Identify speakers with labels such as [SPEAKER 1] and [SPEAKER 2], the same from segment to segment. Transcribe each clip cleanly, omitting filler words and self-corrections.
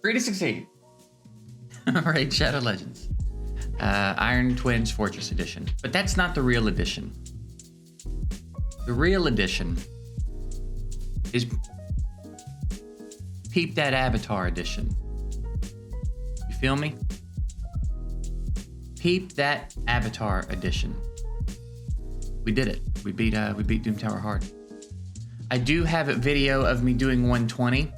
[SPEAKER 1] Free to succeed. Raid Shadow Legends. Iron Twins Fortress Edition. But that's not the real edition. The real edition is Peep That Avatar Edition. You feel me? Peep That Avatar Edition. We did it. We beat Doom Tower hard. I do have a video of me doing 120.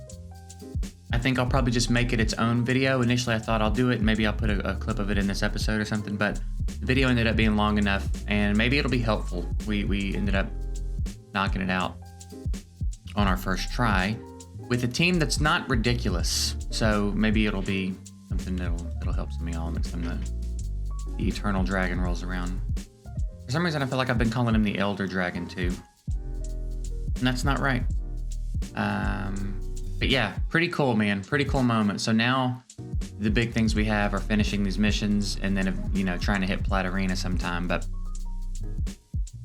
[SPEAKER 1] I think I'll probably just make it its own video. Initially, I thought I'll do it, and maybe I'll put a clip of it in this episode or something, but the video ended up being long enough, and maybe it'll be helpful. We ended up knocking it out on our first try with a team that's not ridiculous, so maybe it'll be something that'll help some of y'all next time the Eternal Dragon rolls around. For some reason, I feel like I've been calling him the Elder Dragon, too. And that's not right. But yeah, pretty cool, man. Pretty cool moment. So now the big things we have are finishing these missions and then, you know, trying to hit Plat Arena sometime. But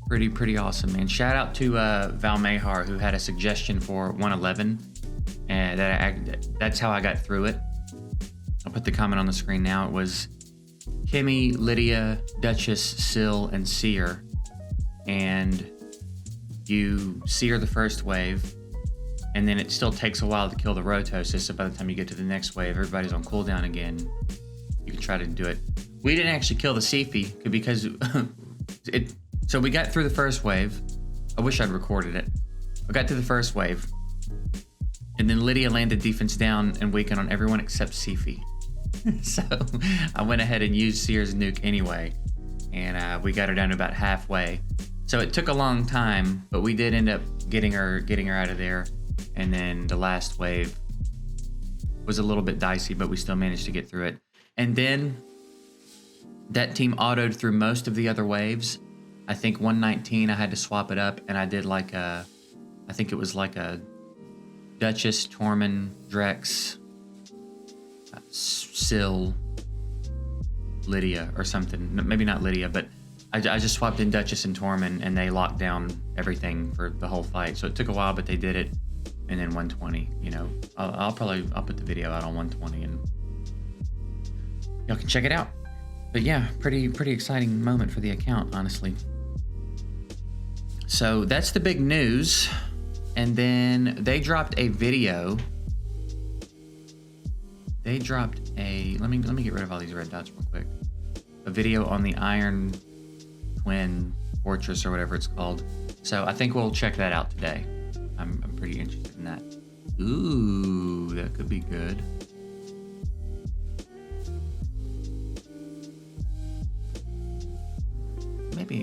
[SPEAKER 1] pretty awesome, man. Shout out to Val Mahar, who had a suggestion for 111. And that's how I got through it. I'll put the comment on the screen now. It was Kimmy, Lydia, Duchess, Syl, and Seer. And you seer the first wave, and then it still takes a while to kill the Rotosis, so by the time you get to the next wave, everybody's on cooldown again. You can try to do it. We didn't actually kill the Sifi because so we got through the first wave. I wish I'd recorded it. I got through the first wave, and then Lydia landed defense down and weakened on everyone except Sifi. So I went ahead and used Seer's nuke anyway, and we got her down to about halfway. So it took a long time, but we did end up getting her out of there. And then the last wave was a little bit dicey, but we still managed to get through it. And then that team autoed through most of the other waves. I think 119, I had to swap it up, and I did like I think it was like a Duchess, Tormund, Drex, Syl, Lydia, or something. Maybe not Lydia, but I just swapped in Duchess and Tormund, and they locked down everything for the whole fight. So it took a while, but they did it. And then 120, you know, I'll put the video out on 120, and y'all can check it out. But yeah, pretty exciting moment for the account, honestly. So that's the big news. And then they dropped a video. They dropped a, let me get rid of all these red dots real quick. A video on the Iron Twin Fortress or whatever it's called. So I think we'll check that out today. I'm pretty interested in that. Ooh, that could be good. Maybe.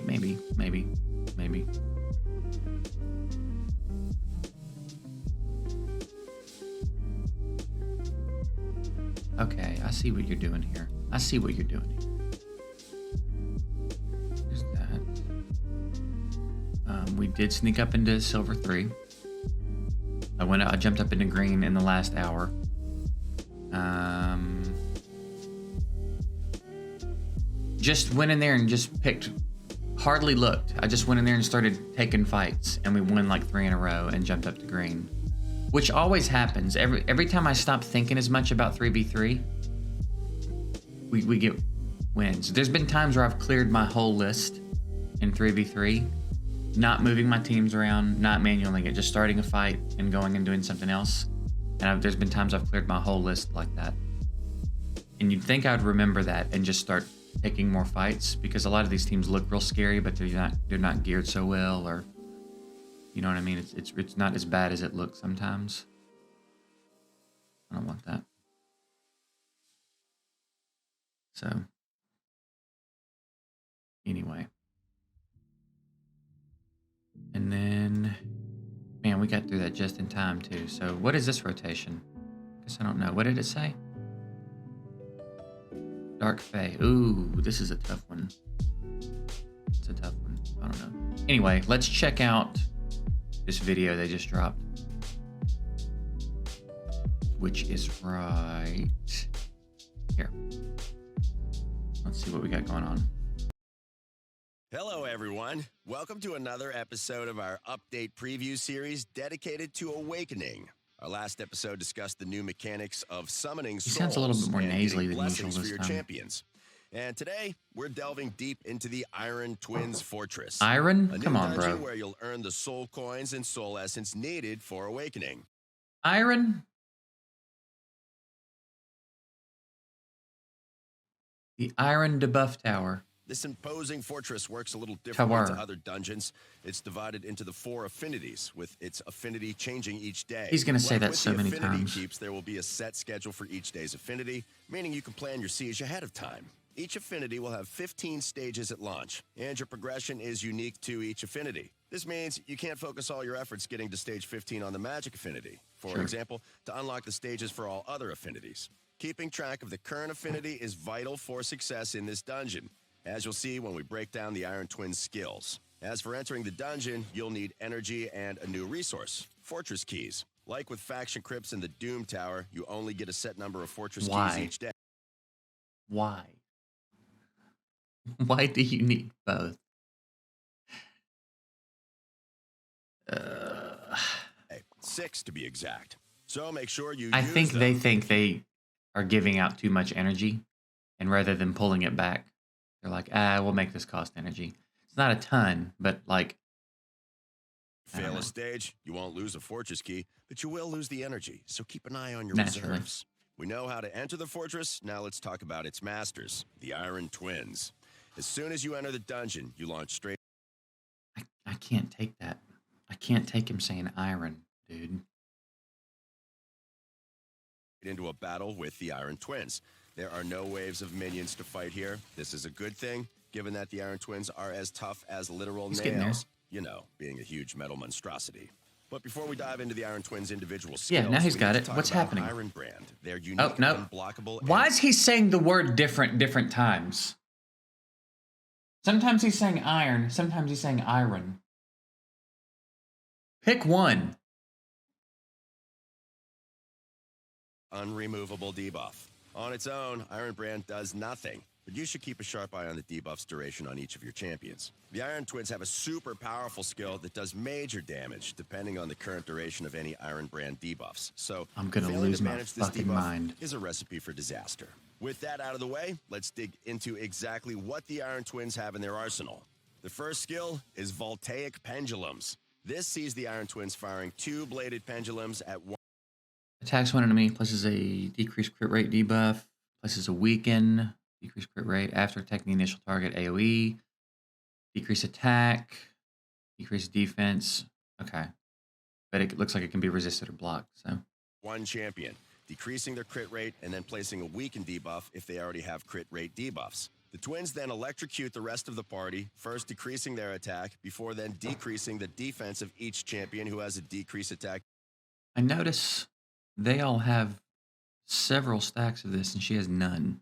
[SPEAKER 1] Okay, I see what you're doing here. There's that. We did sneak up into Silver 3. I jumped up into green in the last hour. Just went in there and just picked, hardly looked. I just went in there and started taking fights, and we won like 3 in a row and jumped up to green. Which always happens. Every time I stop thinking as much about 3v3, we get wins. There's been times where I've cleared my whole list in 3v3, not moving my teams around, not manualing it, just starting a fight and going and doing something else. And there's been times I've cleared my whole list like that. And you'd think I'd remember that and just start taking more fights, because a lot of these teams look real scary, but they're not geared so well, or you know what I mean? It's not as bad as it looks sometimes. I don't want that. So anyway. And then, man, we got through that just in time too. So what is this rotation? Guess I don't know. What did it say? Dark Fae. Ooh, this is a tough one. It's a tough one. I don't know. Anyway, let's check out this video they just dropped, which is right here. Let's see what we got going on.
[SPEAKER 2] Hello, everyone. Welcome to another episode of our update preview series dedicated to Awakening, Our last episode discussed the new mechanics of summoning souls.
[SPEAKER 1] He sounds a little bit more
[SPEAKER 2] and
[SPEAKER 1] nasally
[SPEAKER 2] getting
[SPEAKER 1] than usual
[SPEAKER 2] blessings for
[SPEAKER 1] this
[SPEAKER 2] your
[SPEAKER 1] time.
[SPEAKER 2] champions. And today, we're delving deep into the Iron Twins Fortress.
[SPEAKER 1] Iron?
[SPEAKER 2] A new
[SPEAKER 1] Come on,
[SPEAKER 2] dungeon
[SPEAKER 1] bro.
[SPEAKER 2] where you'll earn the soul coins and soul essence needed for awakening.
[SPEAKER 1] Iron? The Iron Debuff Tower.
[SPEAKER 2] This imposing fortress works a little differently
[SPEAKER 1] Tower.
[SPEAKER 2] to other dungeons. It's divided into the 4 affinities, with its affinity changing each day.
[SPEAKER 1] He's going to say
[SPEAKER 2] Like
[SPEAKER 1] that
[SPEAKER 2] with
[SPEAKER 1] so
[SPEAKER 2] the
[SPEAKER 1] many
[SPEAKER 2] affinity
[SPEAKER 1] times.
[SPEAKER 2] keeps, there will be a set schedule for each day's affinity, meaning you can plan your siege ahead of time. Each affinity will have 15 stages at launch, and your progression is unique to each affinity. This means you can't focus all your efforts getting to stage 15 on the magic affinity, for example, to unlock the stages for all other affinities. Keeping track of the current affinity is vital for success in this dungeon, as you'll see when we break down the Iron Twins skills. As for entering the dungeon, you'll need energy and a new resource, Fortress Keys. Like with faction crypts in the Doom Tower, you only get a set number of Fortress Keys each day.
[SPEAKER 1] Why? Why do you need both?
[SPEAKER 2] 6 to be exact. So make sure you
[SPEAKER 1] I
[SPEAKER 2] use
[SPEAKER 1] think
[SPEAKER 2] them.
[SPEAKER 1] they think they are giving out too much energy, and rather than pulling it back, they're like, we'll make this cost energy. It's not a ton, but like,
[SPEAKER 2] Fail a stage, you won't lose a fortress key, but you will lose the energy, so keep an eye on your
[SPEAKER 1] Naturally.
[SPEAKER 2] reserves. We know how to enter the fortress, now let's talk about its masters, the Iron Twins. As soon as you enter the dungeon, you launch straight
[SPEAKER 1] I can't take that. I can't take him saying iron, dude.
[SPEAKER 2] into a battle with the Iron Twins. There are no waves of minions to fight here. This is a good thing, given that the Iron Twins are as tough as literal
[SPEAKER 1] He's getting there.
[SPEAKER 2] nails. You know, being a huge metal monstrosity. But before we dive into the Iron Twins' individual skills,
[SPEAKER 1] Yeah, now he's
[SPEAKER 2] we
[SPEAKER 1] got
[SPEAKER 2] need
[SPEAKER 1] it.
[SPEAKER 2] to talk
[SPEAKER 1] What's
[SPEAKER 2] about
[SPEAKER 1] happening?
[SPEAKER 2] Iron Brand. They're unique,
[SPEAKER 1] Oh, no.
[SPEAKER 2] unblockable.
[SPEAKER 1] Why
[SPEAKER 2] and
[SPEAKER 1] is he saying the word different times? Sometimes he's saying iron, sometimes he's saying iron. Pick one.
[SPEAKER 2] unremovable debuff. On its own, Iron Brand does nothing, but you should keep a sharp eye on the debuff's duration on each of your champions. The Iron Twins have a super powerful skill that does major damage depending on the current duration of any Iron Brand debuffs. So
[SPEAKER 1] I'm gonna
[SPEAKER 2] failing
[SPEAKER 1] lose
[SPEAKER 2] to
[SPEAKER 1] my
[SPEAKER 2] manage this
[SPEAKER 1] fucking
[SPEAKER 2] debuff
[SPEAKER 1] mind.
[SPEAKER 2] is a recipe for disaster. With that out of the way, let's dig into exactly what the Iron Twins have in their arsenal. The first skill is Voltaic Pendulums. This sees the Iron Twins firing 2-bladed pendulums at one.
[SPEAKER 1] Attacks one enemy, places a decreased crit rate debuff, places a weaken, decreased crit rate after attacking the initial target AoE, decrease attack, decrease defense. Okay. But it looks like it can be resisted or blocked, so.
[SPEAKER 2] One champion, decreasing their crit rate and then placing a weaken debuff if they already have crit rate debuffs. The Twins then electrocute the rest of the party, first decreasing their attack, before then decreasing the defense of each champion who has a decreased attack.
[SPEAKER 1] I notice they all have several stacks of this and she has none.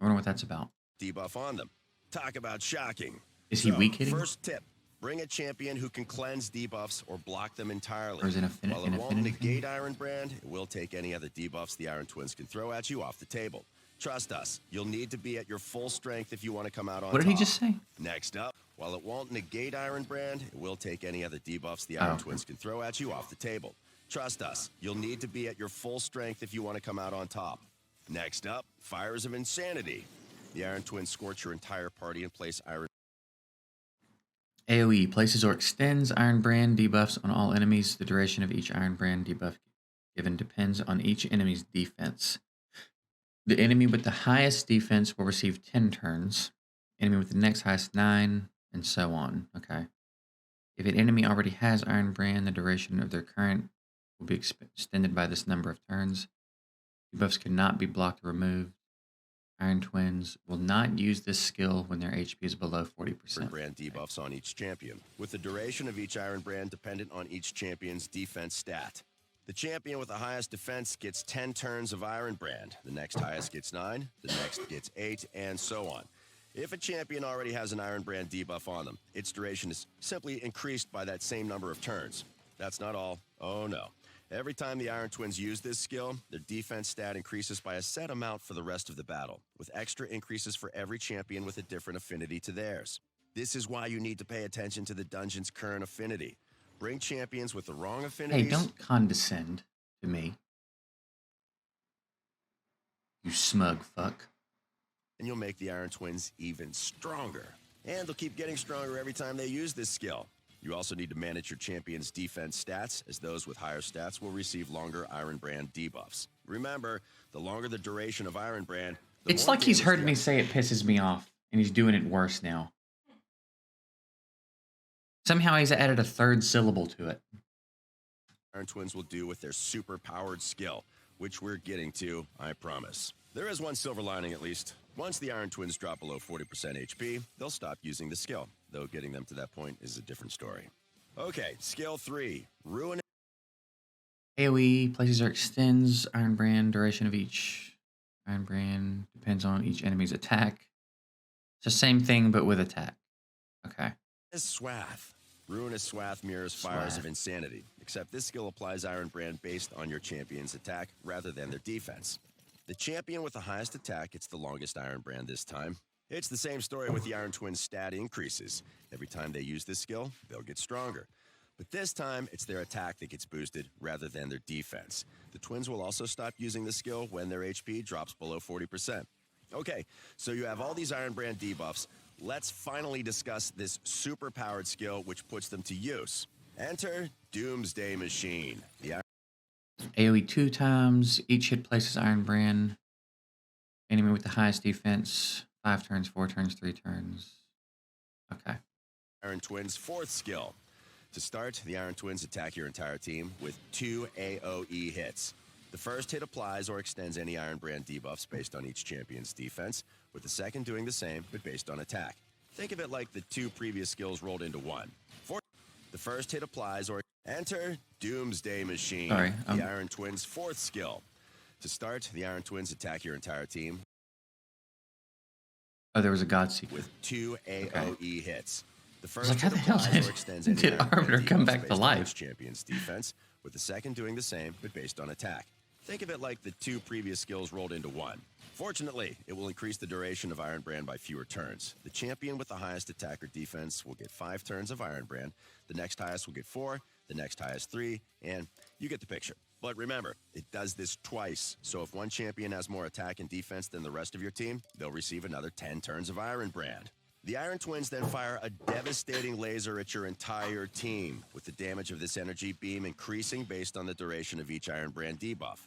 [SPEAKER 1] I wonder what that's about.
[SPEAKER 2] Debuff on them. Talk about shocking.
[SPEAKER 1] Is he weak hitting?
[SPEAKER 2] First tip, bring a champion who can cleanse debuffs or block them entirely.
[SPEAKER 1] Or is it
[SPEAKER 2] While it
[SPEAKER 1] an
[SPEAKER 2] won't
[SPEAKER 1] affinity thing?
[SPEAKER 2] negate Iron Brand, it will take any other debuffs the Iron Twins can throw at you off the table. Trust us, you'll need to be at your full strength if you want to come out on top.
[SPEAKER 1] What did he just say?
[SPEAKER 2] Next up, while it won't negate Iron Brand, it will take any other debuffs the Iron Twins can throw at you off the table. Trust us, you'll need to be at your full strength if you want to come out on top. Next up, Fires of Insanity. The Iron Twins scorch your entire party and place Iron
[SPEAKER 1] AoE places or extends Iron Brand debuffs on all enemies. The duration of each Iron Brand debuff given depends on each enemy's defense. The enemy with the highest defense will receive 10 turns. Enemy with the next highest 9, and so on. Okay. If an enemy already has Iron Brand, the duration of their current will be extended by this number of turns. Debuffs cannot be blocked or removed. Iron Twins will not use this skill when their HP is below 40%.
[SPEAKER 2] Brand debuffs on each champion, with the duration of each Iron Brand dependent on each champion's defense stat. The champion with the highest defense gets 10 turns of Iron Brand. The next highest gets 9, the next gets 8, and so on. If a champion already has an Iron Brand debuff on them, its duration is simply increased by that same number of turns. That's not all. Oh no. Every time the Iron Twins use this skill, their defense stat increases by a set amount for the rest of the battle, with extra increases for every champion with a different affinity to theirs. This is why you need to pay attention to the dungeon's current affinity. Bring champions with the wrong affinities.
[SPEAKER 1] Hey, don't condescend to me. You smug fuck.
[SPEAKER 2] And you'll make the Iron Twins even stronger. And they'll keep getting stronger every time they use this skill. You also need to manage your champion's defense stats, as those with higher stats will receive longer Iron Brand debuffs. Remember, the longer the duration of Iron Brand, the
[SPEAKER 1] It's
[SPEAKER 2] more
[SPEAKER 1] like he's
[SPEAKER 2] damage
[SPEAKER 1] heard
[SPEAKER 2] the
[SPEAKER 1] me say it pisses me off, and he's doing it worse now. Somehow he's added a third syllable to it.
[SPEAKER 2] Iron Twins will do with their super-powered skill, which we're getting to, I promise. There is one silver lining, at least. Once the Iron Twins drop below 40% HP, they'll stop using the skill, though getting them to that point is a different story. Okay, skill 3, Ruin.
[SPEAKER 1] AoE places or extends Iron Brand. Duration of each Iron Brand depends on each enemy's attack. It's the same thing, but with attack. Okay.
[SPEAKER 2] Swath. Ruinous Swath mirrors Fires of Insanity, except this skill applies Iron Brand based on your champion's attack rather than their defense. The champion with the highest attack gets the longest Iron Brand this time. It's the same story with the Iron Twins stat increases. Every time they use this skill, they'll get stronger. But this time, it's their attack that gets boosted rather than their defense. The Twins will also stop using the skill when their HP drops below 40%. Okay, so you have all these Iron Brand debuffs. Let's finally discuss this super-powered skill which puts them to use. Enter Doomsday Machine. The
[SPEAKER 1] AoE 2 times. Each hit places Iron Brand. Enemy with the highest defense. 5 turns, 4 turns, 3 turns. Okay.
[SPEAKER 2] Iron Twins' fourth skill. To start, the Iron Twins attack your entire team with 2 AoE hits. The first hit applies or extends any Iron Brand debuffs based on each champion's defense, with the second doing the same, but based on attack. Think of it like the 2 previous skills rolled into one. The first hit applies or enter Doomsday Machine.
[SPEAKER 1] Sorry,
[SPEAKER 2] the Iron Twins' fourth skill. To start, the Iron Twins attack your entire team.
[SPEAKER 1] Oh, there was a God Seeker.
[SPEAKER 2] With 2 AoE hits. The first
[SPEAKER 1] like, how the hell did Arbiter come back to life?
[SPEAKER 2] Champion's defense, with the second doing the same, but based on attack. Think of it like the 2 previous skills rolled into one. Fortunately, it will increase the duration of Iron Brand by fewer turns. The champion with the highest attack or defense will get 5 turns of Iron Brand. The next highest will get 4, the next highest 3, and you get the picture. But remember, it does this twice. So if one champion has more attack and defense than the rest of your team, they'll receive another 10 turns of Iron Brand. The Iron Twins then fire a devastating laser at your entire team, with the damage of this energy beam increasing based on the duration of each Iron Brand debuff.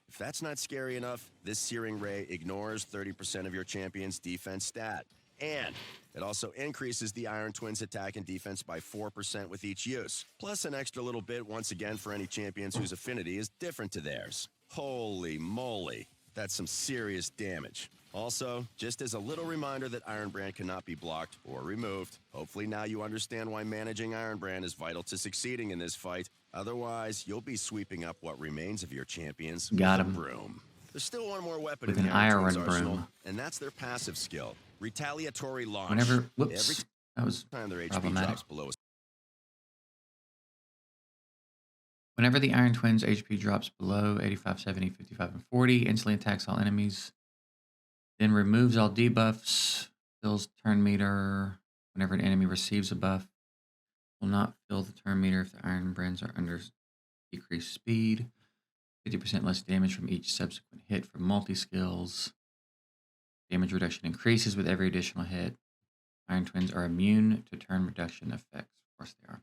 [SPEAKER 2] If that's not scary enough, this searing ray ignores 30% of your champion's defense stat. And it also increases the Iron Twins' attack and defense by 4% with each use, plus an extra little bit once again for any champions whose affinity is different to theirs. Holy moly, that's some serious damage. Also, just as a little reminder that Iron Brand cannot be blocked or removed, hopefully now you understand why managing Iron Brand is vital to succeeding in this fight. Otherwise, you'll be sweeping up what remains of your champions with a broom. There's still one more weapon
[SPEAKER 1] with
[SPEAKER 2] in
[SPEAKER 1] an
[SPEAKER 2] the Iron
[SPEAKER 1] iron
[SPEAKER 2] Twins' arsenal,
[SPEAKER 1] broom.
[SPEAKER 2] and that's their passive skill, Retaliatory Launch.
[SPEAKER 1] Whenever, whoops,
[SPEAKER 2] Every
[SPEAKER 1] that was
[SPEAKER 2] time their HP
[SPEAKER 1] problematic.
[SPEAKER 2] drops below.
[SPEAKER 1] Whenever the Iron Twins' HP drops below 85, 70, 55, and 40, instantly attacks all enemies. Then removes all debuffs, fills turn meter whenever an enemy receives a buff. Will not fill the turn meter if the Iron Brands are under decreased speed. 50% less damage from each subsequent hit from multi-skills. Damage reduction increases with every additional hit. Iron Twins are immune to turn reduction effects. Of course they are.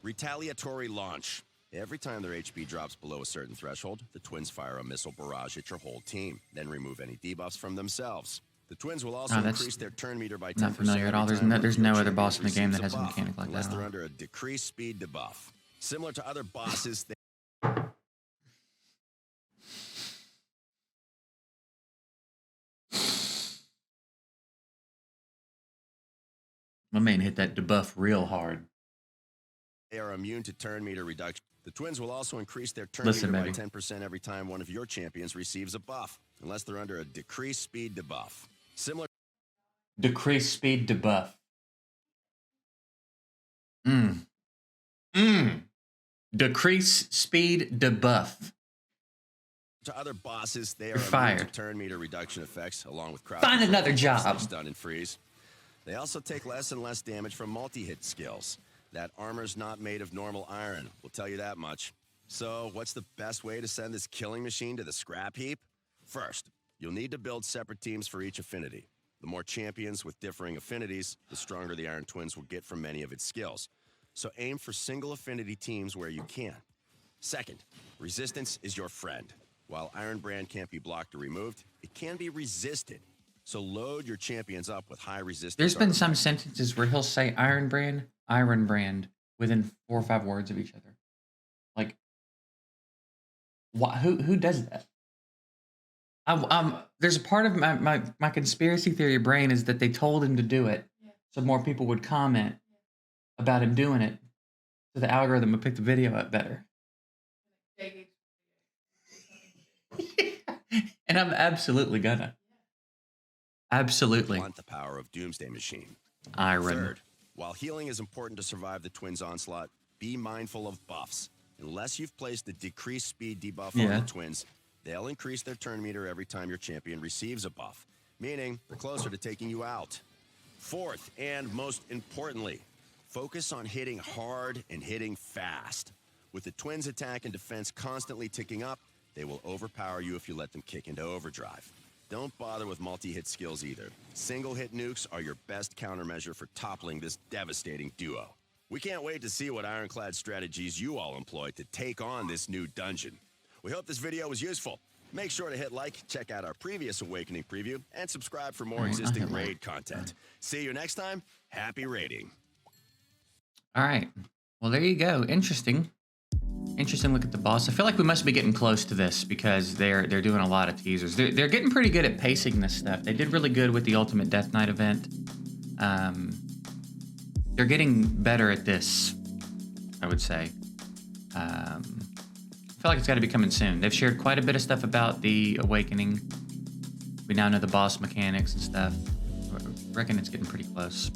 [SPEAKER 2] Retaliatory Launch. Every time their HP drops below a certain threshold, the Twins fire a missile barrage at your whole team, then remove any debuffs from themselves. The Twins will also increase their turn meter by 10%.
[SPEAKER 1] Not familiar at all. There's no other boss in the game that has a mechanic like that.
[SPEAKER 2] Unless they're under a decreased speed debuff. Similar to other bosses,
[SPEAKER 1] My man hit that debuff real hard.
[SPEAKER 2] They are immune to turn meter reduction. The Twins will also increase their turn meter by 10% every time one of your champions receives a buff, unless they're under a decreased speed debuff. Similar.
[SPEAKER 1] Decreased speed debuff. Decrease speed debuff.
[SPEAKER 2] To other bosses, they are
[SPEAKER 1] fired.
[SPEAKER 2] immune to turn meter reduction effects, along with crowd.
[SPEAKER 1] Find another job.
[SPEAKER 2] Stun and freeze. They also take less and less damage from multi-hit skills. That armor's not made of normal iron, we'll tell you that much. So, what's the best way to send this killing machine to the scrap heap? First, you'll need to build separate teams for each affinity. The more champions with differing affinities, the stronger the Iron Twins will get from many of its skills. So aim for single affinity teams where you can. Second, resistance is your friend. While Iron Brand can't be blocked or removed, it can be resisted. So load your champions up with high resistance.
[SPEAKER 1] There's been some sentences where he'll say Iron Brand, within 4 or 5 words of each other. Like, who does that? There's a part of my conspiracy theory brain is that they told him to do it, so more people would comment about him doing it, so the algorithm would pick the video up better. And I'm absolutely gonna. Absolutely.
[SPEAKER 2] Want the power of Doomsday Machine.
[SPEAKER 1] Iron.
[SPEAKER 2] Third, while healing is important to survive the Twins' onslaught, be mindful of buffs. Unless you've placed the decreased speed debuff on the Twins, they'll increase their turn meter every time your champion receives a buff, meaning they're closer to taking you out. Fourth, and most importantly, focus on hitting hard and hitting fast. With the Twins' attack and defense constantly ticking up, they will overpower you if you let them kick into overdrive. Don't bother with multi-hit skills either. Single-hit nukes are your best countermeasure for toppling this devastating duo. We can't wait to see what ironclad strategies you all employ to take on this new dungeon. We hope this video was useful. Make sure to hit like, check out our previous Awakening preview, and subscribe for more existing raid content. See you next time. Happy raiding.
[SPEAKER 1] All right. Well, there you go. Interesting look at the boss. I feel like we must be getting close to this because they're doing a lot of teasers. They're getting pretty good at pacing this stuff. They did really good with the Ultimate Death Knight event. They're getting better at this, I would say. I feel like it's got to be coming soon. They've shared quite a bit of stuff about the Awakening. We now know the boss mechanics and stuff. I reckon it's getting pretty close.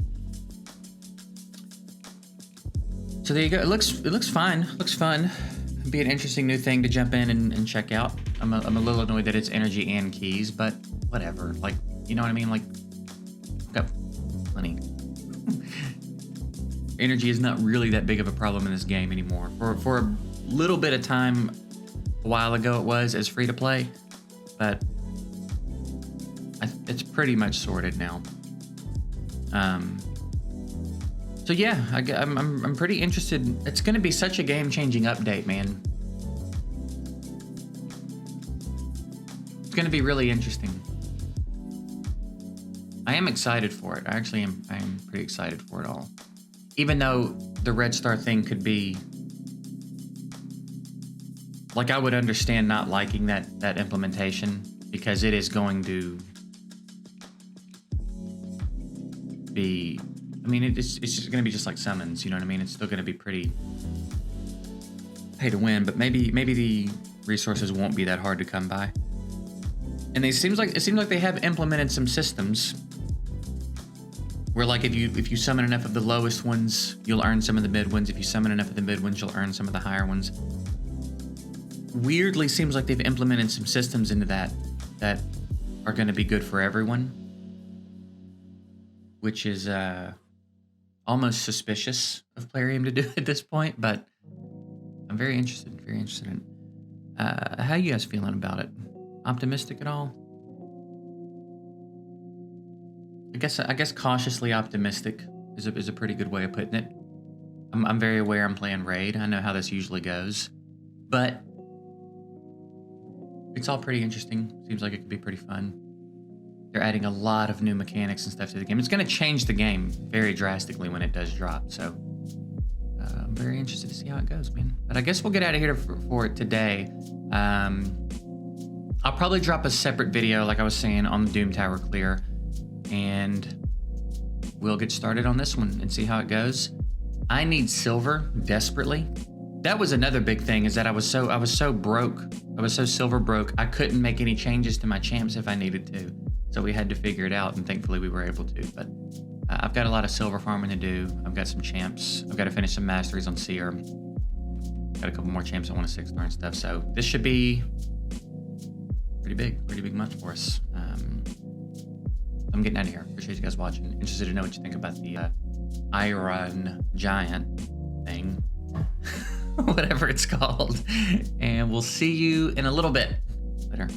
[SPEAKER 1] So there you go. It looks fine. Looks fun. It'd be an interesting new thing to jump in and check out. I'm a little annoyed that it's energy and keys, but whatever. Like, you know what I mean? Like, I've got plenty. Energy is not really that big of a problem in this game anymore. For a little bit of time, a while ago it was as free to play, but it's pretty much sorted now. So yeah, I'm pretty interested. It's going to be such a game-changing update, man. It's going to be really interesting. I am excited for it. I actually am. I am pretty excited for it all. Even though the Red Star thing could be, like, I would understand not liking that implementation because it is going to be. I mean, it's just going to be just like summons, you know what I mean? It's still going to be pretty pay to win, but maybe the resources won't be that hard to come by. And it seems like they have implemented some systems where, like, if you summon enough of the lowest ones, you'll earn some of the mid ones. If you summon enough of the mid ones, you'll earn some of the higher ones. Weirdly, seems like they've implemented some systems into that are going to be good for everyone, which is almost suspicious of Plarium to do at this point, but I'm very interested in it. How you guys feeling about it? Optimistic at all? I guess cautiously optimistic is a pretty good way of putting it. I'm very aware I'm playing raid. I know how this usually goes, but it's all pretty interesting. Seems like it could be pretty fun. They're adding a lot of new mechanics and stuff to the game. It's going to change the game very drastically when it does drop. So I'm very interested to see how it goes, man. But I guess we'll get out of here for it today. I'll probably drop a separate video, like I was saying, on the Doom Tower clear, and we'll get started on this one and see how it goes. I need silver desperately. That was another big thing, is that I was so broke. I was so silver broke. I couldn't make any changes to my champs if I needed to. So we had to figure it out, and thankfully we were able to. But I've got a lot of silver farming to do. I've got some champs. I've got to finish some masteries on Seer. Got a couple more champs I want to 6-star and stuff. So this should be pretty big month for us. I'm getting out of here. Appreciate you guys watching. Interested to know what you think about the iron giant thing, whatever it's called. And we'll see you in a little bit. Later.